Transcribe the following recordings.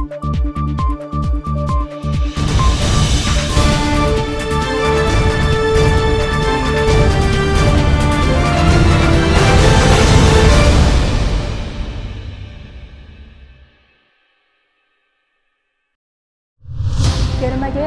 Dermajaya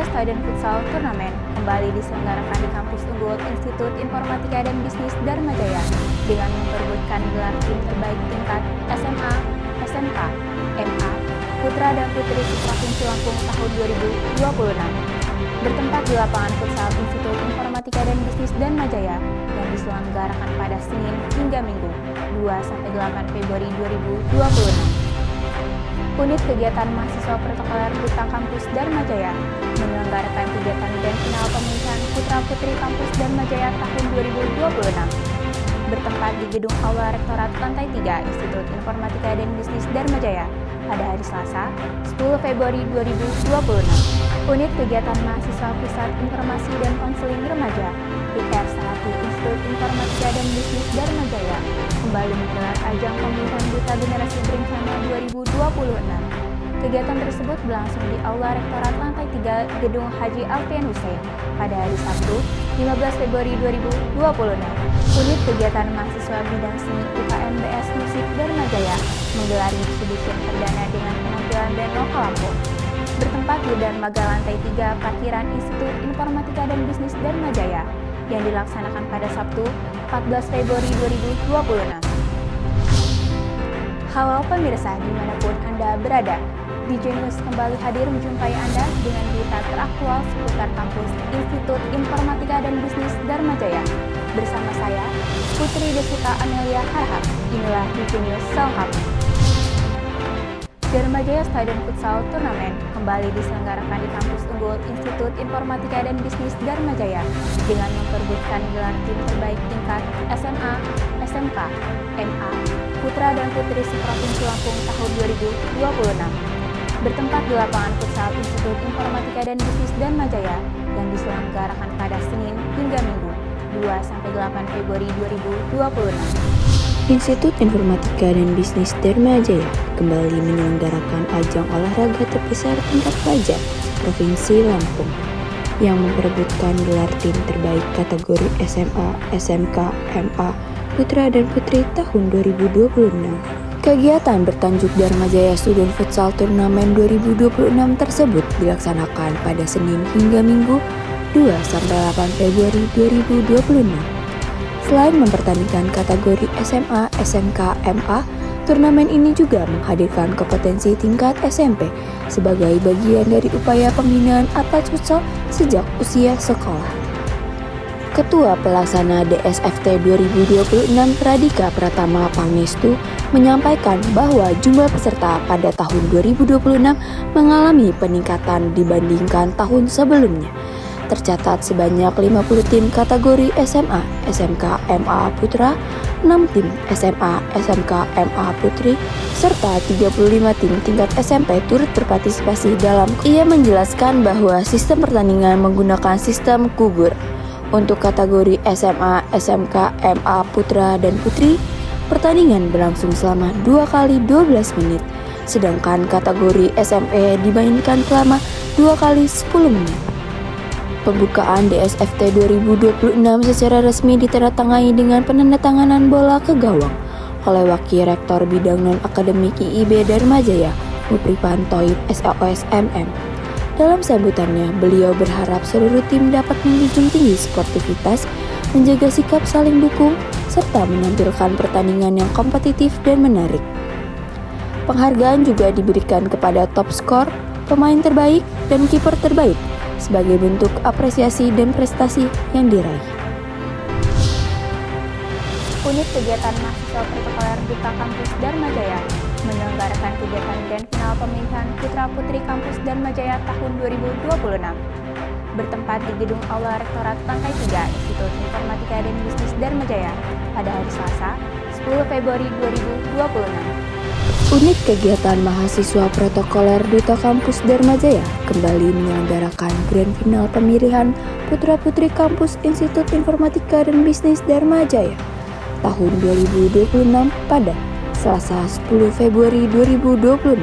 Stadion Futsal Turnamen kembali diselenggarakan di kampus unggul Institut Informatika dan Bisnis Dharmajaya dengan memperebutkan gelar tim terbaik tingkat SMA, SMK, MA, Putra dan Putri Provinsi Lampung tahun 2026. Bertempat di lapangan futsal Institut Informatika dan Bisnis Dharmajaya yang diselenggarakan pada Senin hingga Minggu 2-8 Februari 2026. Unit Kegiatan Mahasiswa Protokoler Duta Kampus Dharmajaya menyelenggarakan kegiatan dan final pemilihan Putra-Putri Kampus Dharmajaya tahun 2026 bertempat di Gedung Aula Rektorat Lantai 3 Institut Informatika dan Bisnis Dharmajaya pada hari Selasa, 10 Februari 2026. Unit Kegiatan Mahasiswa Pusat Informasi dan Konseling Remaja IKR 1 Institut Informatika dan Bisnis Dharmajaya kembali menggelar ajang pemilihan Duta Generasi Berencana 2026. Kegiatan tersebut berlangsung di Aula Rektorat Lantai 3 Gedung Haji Alfian Hussein pada hari Sabtu, 15 Februari 2026. Unit Kegiatan Mahasiswa Bidang Seni UKM BS Musik Dharmajaya menggelar exhibition perdana dengan penampilan band lokal Lampung. Bertempat di Dermaga Lantai 3 Parkiran Institut Informatika dan Bisnis Dharmajaya yang dilaksanakan pada Sabtu, 14 Februari 2026. Halo pemirsa dimanapun Anda berada, DJ News kembali hadir menjumpai Anda dengan berita teraktual seputar kampus Institut Informatika dan Bisnis Dharmajaya. Bersama saya, Putri Desita Amelia Harhab. Inilah DJ News selengkapnya. Dharmajaya Stadion Futsal Turnamen kembali diselenggarakan di kampus unggul Institut Informatika dan Bisnis Dharmajaya dengan memperebutkan gelar tim terbaik tingkat SMA, SMK, MA, Putra dan Putri Provinsi Lampung tahun 2026. Bertempat di lapangan futsal Institut Informatika dan Bisnis Dharmajaya yang diselenggarakan pada Senin hingga Minggu 2-8 Februari 2026. Institut Informatika dan Bisnis Dharmajaya kembali menyelenggarakan ajang olahraga terbesar tingkat pelajar Provinsi Lampung yang memperebutkan gelar tim terbaik kategori SMA, SMK, MA, Putra dan Putri tahun 2026. Kegiatan bertajuk Dharmajaya Student Futsal Turnamen 2026 tersebut dilaksanakan pada Senin hingga Minggu 2-8 Februari 2026. Selain mempertandingkan kategori SMA, SMK, MA, turnamen ini juga menghadirkan kompetensi tingkat SMP sebagai bagian dari upaya pembinaan atlet futsal sejak usia sekolah. Ketua Pelaksana DSFT 2026 Radika Pratama Pangestu menyampaikan bahwa jumlah peserta pada tahun 2026 mengalami peningkatan dibandingkan tahun sebelumnya. Tercatat sebanyak 50 tim kategori SMA, SMK, MA Putra, 6 tim SMA, SMK, MA Putri, serta 35 tim tingkat SMP turut berpartisipasi dalam. Ia menjelaskan bahwa sistem pertandingan menggunakan sistem kubur. Untuk kategori SMA, SMK, MA Putra dan Putri, pertandingan berlangsung selama 2 kali 12 menit, sedangkan kategori SMP dimainkan selama 2 kali 10 menit. Pembukaan DSFT 2026 secara resmi ditandatangani dengan penandatanganan bola ke gawang oleh Wakil Rektor Bidang Non-Akademik IIB Dharmajaya, Mupripan Toib SOS MM. Dalam sambutannya, beliau berharap seluruh tim dapat menjunjung tinggi sportivitas, menjaga sikap saling dukung, serta menampilkan pertandingan yang kompetitif dan menarik. Penghargaan juga diberikan kepada top skor, pemain terbaik, dan kiper terbaik sebagai bentuk apresiasi dan prestasi yang diraih. Unit Kegiatan Mahasiswa Protokoler Duta Kampus Dharmajaya menyelenggarakan kegiatan dan final pemilihan Putra-Putri Kampus Dharmajaya tahun 2026. Bertempat di Gedung Aula Rektorat Lantai 3 Institut Informatika dan Bisnis Dharmajaya pada hari Selasa, 10 Februari 2026. Unit Kegiatan Mahasiswa Protokoler Duta Kampus Dharmajaya kembali menyelenggarakan grand final pemilihan Putra-Putri Kampus Institut Informatika dan Bisnis Dharmajaya tahun 2026 pada Selasa 10 Februari 2026.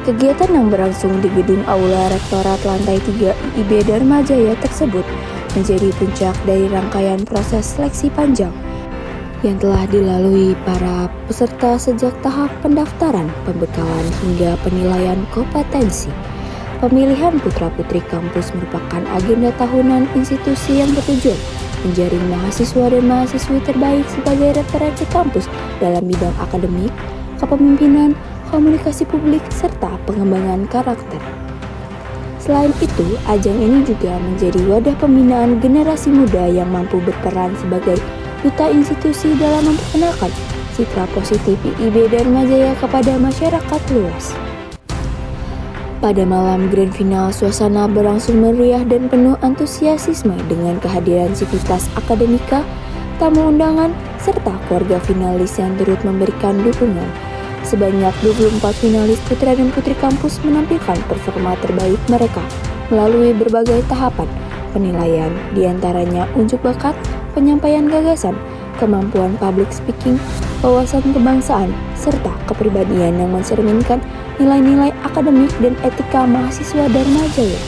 Kegiatan yang berlangsung di gedung Aula Rektorat lantai 3 IIB Dharma Jaya tersebut menjadi puncak dari rangkaian proses seleksi panjang yang telah dilalui para peserta sejak tahap pendaftaran, pembekalan hingga penilaian kompetensi. Pemilihan putra-putri kampus merupakan agenda tahunan institusi yang bertujuan menjaring mahasiswa dan mahasiswi terbaik sebagai referensi kampus dalam bidang akademik, kepemimpinan, komunikasi publik, serta pengembangan karakter. Selain itu, ajang ini juga menjadi wadah pembinaan generasi muda yang mampu berperan sebagai duta institusi dalam memperkenalkan citra positif IIB Dharma Jaya kepada masyarakat luas. Pada malam grand final, suasana berlangsung meriah dan penuh antusiasme dengan kehadiran sivitas akademika, tamu undangan, serta keluarga finalis yang turut memberikan dukungan. Sebanyak 24 finalis putra dan putri kampus menampilkan performa terbaik mereka melalui berbagai tahapan penilaian, diantaranya unjuk bakat, penyampaian gagasan, kemampuan public speaking, wawasan kebangsaan, serta kepribadian yang mencerminkan nilai-nilai akademik dan etika mahasiswa Dharma Jaya.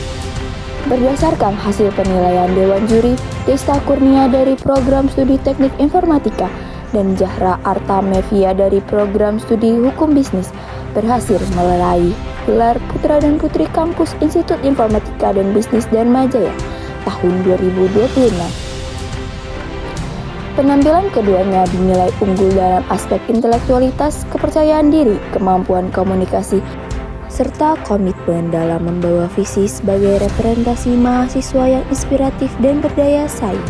Berdasarkan hasil penilaian Dewan Juri, Desta Kurnia dari Program Studi Teknik Informatika dan Zahra Artamevia dari Program Studi Hukum Bisnis berhasil meraih gelar Putra dan Putri Kampus Institut Informatika dan Bisnis Dharma Jaya tahun 2026. Penampilan keduanya dinilai unggul dalam aspek intelektualitas, kepercayaan diri, kemampuan komunikasi, serta komitmen dalam membawa visi sebagai representasi mahasiswa yang inspiratif dan berdaya saing.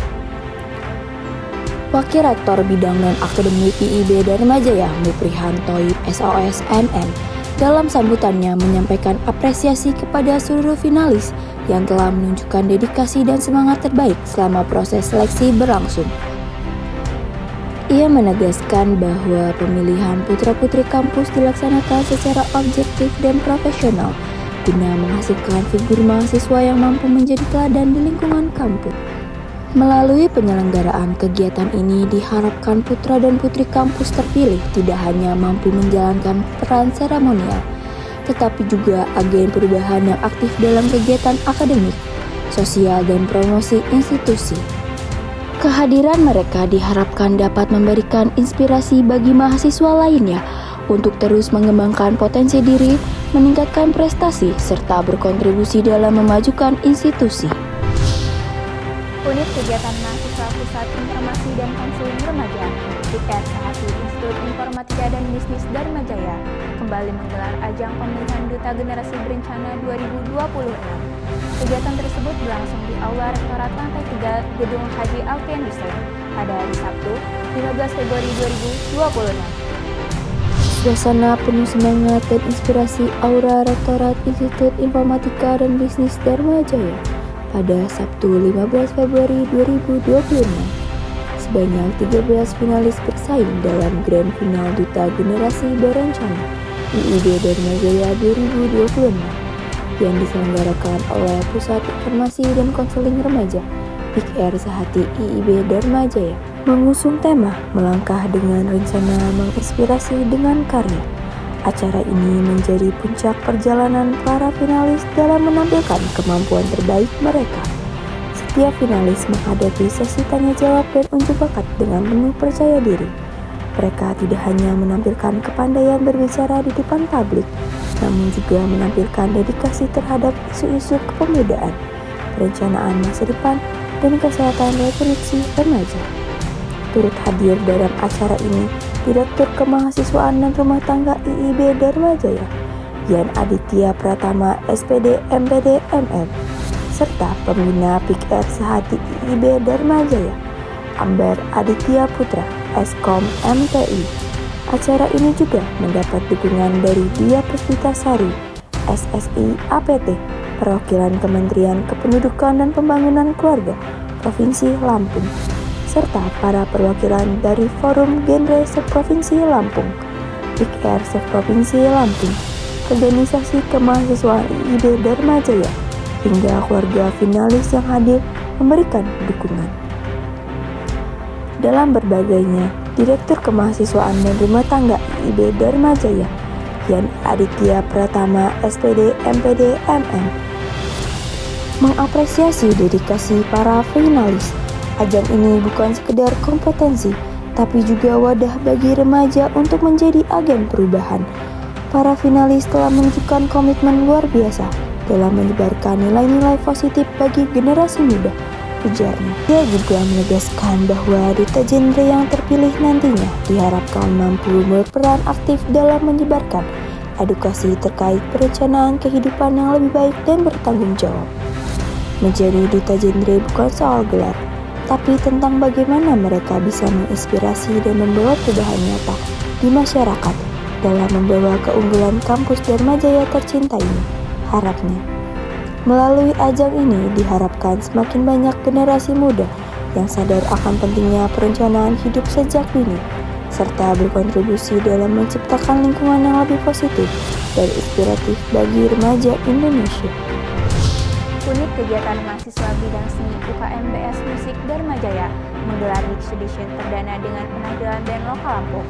Wakil Rektor Bidang Non-Akademik IIB Dharma Jaya, Muprihan Thoib SOS MM, dalam sambutannya menyampaikan apresiasi kepada seluruh finalis yang telah menunjukkan dedikasi dan semangat terbaik selama proses seleksi berlangsung. Ia menegaskan bahwa pemilihan putra-putri kampus dilaksanakan secara objektif dan profesional guna menghasilkan figur mahasiswa yang mampu menjadi teladan di lingkungan kampus. Melalui penyelenggaraan kegiatan ini diharapkan putra dan putri kampus terpilih tidak hanya mampu menjalankan peran seremonial, tetapi juga agen perubahan yang aktif dalam kegiatan akademik, sosial, dan promosi institusi. Kehadiran mereka diharapkan dapat memberikan inspirasi bagi mahasiswa lainnya untuk terus mengembangkan potensi diri, meningkatkan prestasi, serta berkontribusi dalam memajukan institusi. Unit Kegiatan Mahasiswa Pusat Informasi dan Konseling Remaja (PIKR) Sahati Institut Informatika dan Bisnis Dharma Jaya kembali menggelar ajang pemilihan Duta Generasi Berencana 2026. Kegiatan tersebut berlangsung di Aula Rektorat lantai 3 Gedung Haji Alfian Hussein pada hari Sabtu, 15 Februari 2026. Suasana penuh semangat dan inspirasi aura Rektorat Institut Informatika dan Bisnis Dharma Jaya pada Sabtu 15 Februari 2026. Sebanyak 13 finalis bersaing dalam Grand Final Duta Generasi Berencana IIB Dharma Jaya 2026 yang diselenggarakan oleh Pusat Informasi dan Konseling Remaja PIKR Sahati IIB Dharma Jaya, mengusung tema melangkah dengan rencana menginspirasi dengan karya. Acara ini menjadi puncak perjalanan para finalis dalam menampilkan kemampuan terbaik mereka. Setiap finalis menghadapi sesi tanya jawab dan unjuk bakat dengan penuh percaya diri. Mereka tidak hanya menampilkan kepandaian berbicara di depan publik, namun juga menampilkan dedikasi terhadap isu-isu kepemudaan, perencanaan masa depan, dan kesehatan reproduksi remaja. Turut hadir dalam acara ini Direktur Kemahasiswaan dan Rumah Tangga IIB Dharma Jaya, Yan Aditya Pratama SPD MPD MM, serta Pembina PIKR Sahati IIB Dharma Jaya, Amber Aditya Putra, Eskom MTI. Acara ini juga mendapat dukungan dari Dia Puspitasari, SSI APT, perwakilan Kementerian Kependudukan dan Pembangunan Keluarga Provinsi Lampung, serta para perwakilan dari Forum Genre Seprovinsi Lampung, PIKR Seprovinsi Lampung, Organisasi Kemahasiswaan IIB Dharma Jaya, hingga keluarga finalis yang hadir memberikan dukungan. Dalam berbagainya, Direktur Kemahasiswaan dan Rumah Tangga IIB Dharma Jaya, Yan Aditya Pratama SPD MPD MM mengapresiasi dedikasi para finalis. Ajang ini bukan sekedar kompetensi, tapi juga wadah bagi remaja untuk menjadi agen perubahan. Para finalis telah menunjukkan komitmen luar biasa dalam menyebarkan nilai-nilai positif bagi generasi muda, ujarnya. Dia juga menegaskan bahwa duta genre yang terpilih nantinya diharapkan mampu berperan aktif dalam menyebarkan edukasi terkait perencanaan kehidupan yang lebih baik dan bertanggung jawab. Menjadi duta genre bukan soal gelar, tapi tentang bagaimana mereka bisa menginspirasi dan membawa perubahan nyata di masyarakat dalam membawa keunggulan kampus Dharma Jaya tercinta ini. Harapnya, melalui ajang ini diharapkan semakin banyak generasi muda yang sadar akan pentingnya perencanaan hidup sejak dini, serta berkontribusi dalam menciptakan lingkungan yang lebih positif dan inspiratif bagi remaja Indonesia. Unit Kegiatan Mahasiswa Bidang Seni UKM BS Musik Dharma Jaya menggelar Exhibition perdana dengan penampilan band lokal Lampung.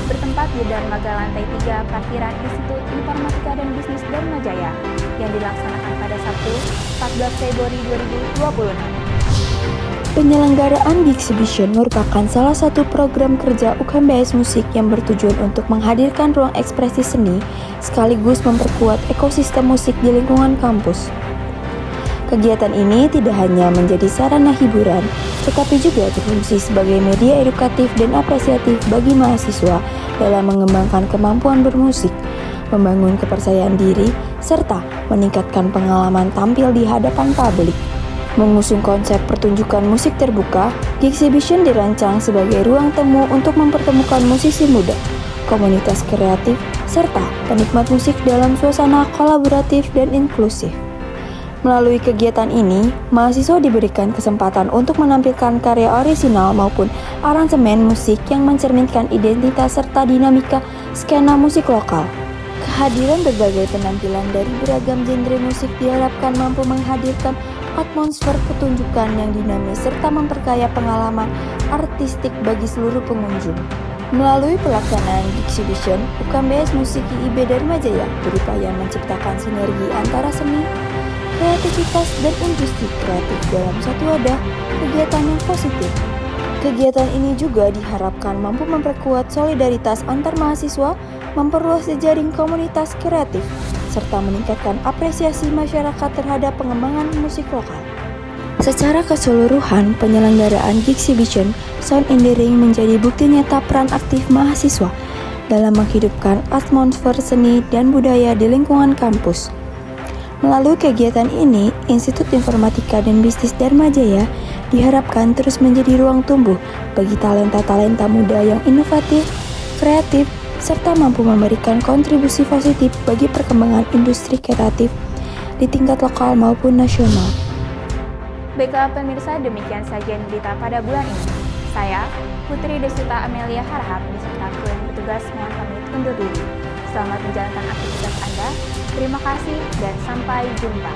Bertempat di Dermaga Lantai 3 Parkiran Institut Informatika dan Bisnis Dharma Jaya yang dilaksanakan pada Sabtu 14 Februari 2026. Penyelenggaraan di Exhibition merupakan salah satu program kerja UKM BS Musik yang bertujuan untuk menghadirkan ruang ekspresi seni sekaligus memperkuat ekosistem musik di lingkungan kampus. Kegiatan ini tidak hanya menjadi sarana hiburan, tetapi juga berfungsi sebagai media edukatif dan apresiatif bagi mahasiswa dalam mengembangkan kemampuan bermusik, membangun kepercayaan diri, serta meningkatkan pengalaman tampil di hadapan publik. Mengusung konsep pertunjukan musik terbuka, Exhibition dirancang sebagai ruang temu untuk mempertemukan musisi muda, komunitas kreatif, serta penikmat musik dalam suasana kolaboratif dan inklusif. Melalui kegiatan ini, mahasiswa diberikan kesempatan untuk menampilkan karya orisinal maupun aransemen musik yang mencerminkan identitas serta dinamika skena musik lokal. Kehadiran berbagai penampilan dari beragam genre musik diharapkan mampu menghadirkan atmosfer pertunjukan yang dinamis serta memperkaya pengalaman artistik bagi seluruh pengunjung. Melalui pelaksanaan Exhibition, UKM BS Musik IIB Dharma Jaya berupaya menciptakan sinergi antara seni, kreativitas, dan industri kreatif dalam satu wadah kegiatan yang positif. Kegiatan ini juga diharapkan mampu memperkuat solidaritas antar mahasiswa, memperluas jejaring komunitas kreatif, serta meningkatkan apresiasi masyarakat terhadap pengembangan musik lokal. Secara keseluruhan, penyelenggaraan Exhibition Sound in the Ring menjadi bukti nyata peran aktif mahasiswa dalam menghidupkan atmosfer seni dan budaya di lingkungan kampus. Melalui kegiatan ini, Institut Informatika dan Bisnis Dharma Jaya diharapkan terus menjadi ruang tumbuh bagi talenta-talenta muda yang inovatif, kreatif, serta mampu memberikan kontribusi positif bagi perkembangan industri kreatif di tingkat lokal maupun nasional. Baiklah pemirsa, demikian saja berita pada bulan ini. Saya, Putri Desita Amelia Harahap, beserta kru yang bertugas mohon pamit undur diri. Selamat menjalankan aktivitas Anda. Terima kasih dan sampai jumpa.